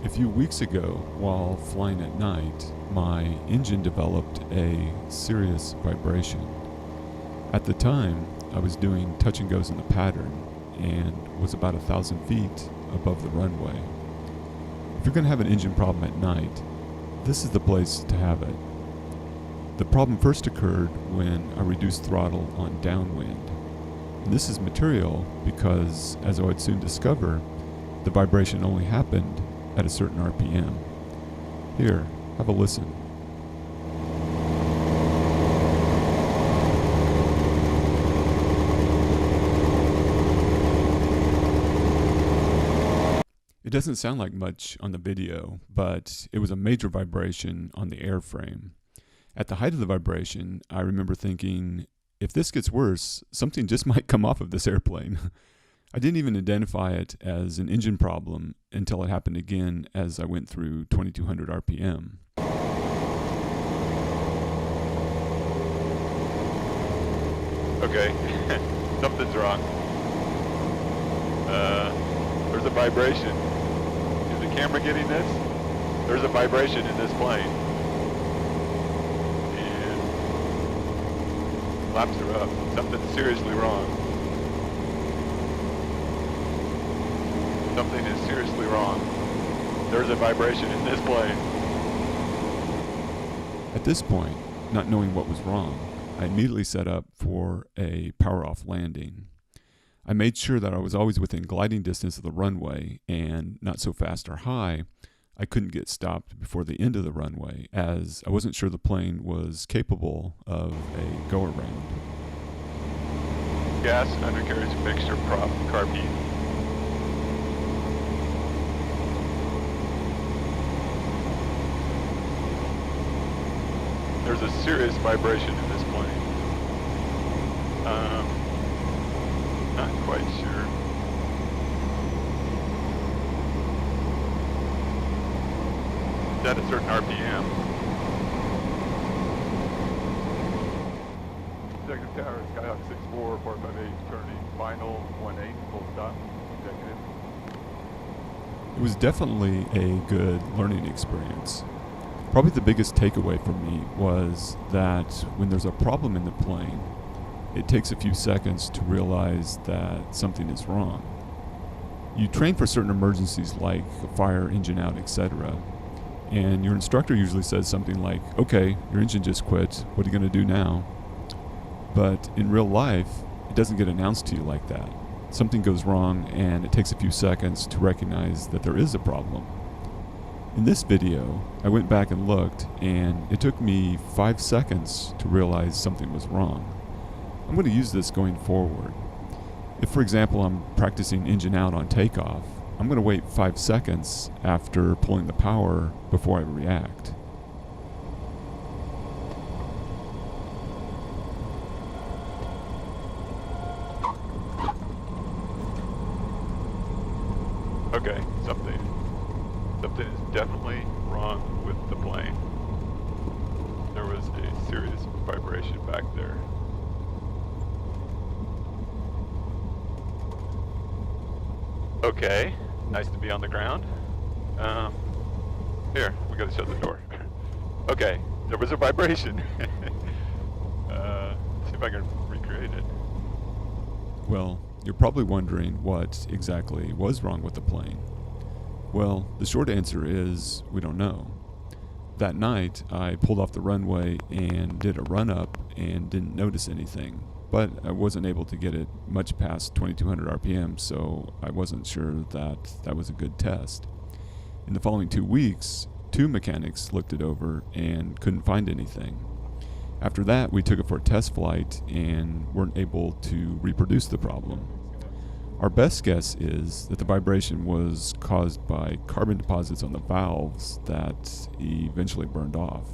A few weeks ago, while flying at night, my engine developed a serious vibration. At the time, I was doing touch and goes in the pattern and was about 1,000 feet above the runway. If you're going to have an engine problem at night, this is the place to have it. The problem first occurred when I reduced throttle on downwind. And this is material because, as I would soon discover, the vibration only happened at a certain RPM. Here, have a listen. It doesn't sound like much on the video, but it was a major vibration on the airframe. At the height of the vibration, I remember thinking, if this gets worse, something just might come off of this airplane. I didn't even identify it as an engine problem until it happened again as I went through 2200 RPM. Okay, something's wrong. There's a vibration. Is the camera getting this? There's a vibration in this plane. And flaps are up. Something's seriously wrong. Something is seriously wrong. There's a vibration in this plane. At this point, not knowing what was wrong, I immediately set up for a power-off landing. I made sure that I was always within gliding distance of the runway and not so fast or high I couldn't get stopped before the end of the runway, as I wasn't sure the plane was capable of a go-around. Gas undercarriage mixture prop carbine. There's a serious vibration in this plane. Not quite sure. It's at a certain RPM. Executive Tower, Skyhawk 64, 458, turning final 18, full stop, executive. It was definitely a good learning experience. Probably the biggest takeaway for me was that when there's a problem in the plane, it takes a few seconds to realize that something is wrong. You train for certain emergencies like a fire, engine out, etc. And your instructor usually says something like, okay, your engine just quit, what are you going to do now? But in real life, it doesn't get announced to you like that. Something goes wrong and it takes a few seconds to recognize that there is a problem. In this video, I went back and looked, and it took me 5 seconds to realize something was wrong. I'm going to use this going forward. If, for example, I'm practicing engine out on takeoff, I'm going to wait 5 seconds after pulling the power before I react. Okay, something is definitely wrong with the plane. There was a serious vibration back there. Okay, nice to be on the ground. Here, we gotta shut the door. Okay, there was a vibration. See if I can recreate it. Well, you're probably wondering what exactly was wrong with the plane. Well, the short answer is we don't know. That night, I pulled off the runway and did a run-up and didn't notice anything. But I wasn't able to get it much past 2200 RPM, so I wasn't sure that that was a good test. In the following 2 weeks, 2 mechanics looked it over and couldn't find anything. After that, we took it for a test flight and weren't able to reproduce the problem. Our best guess is that the vibration was caused by carbon deposits on the valves that eventually burned off.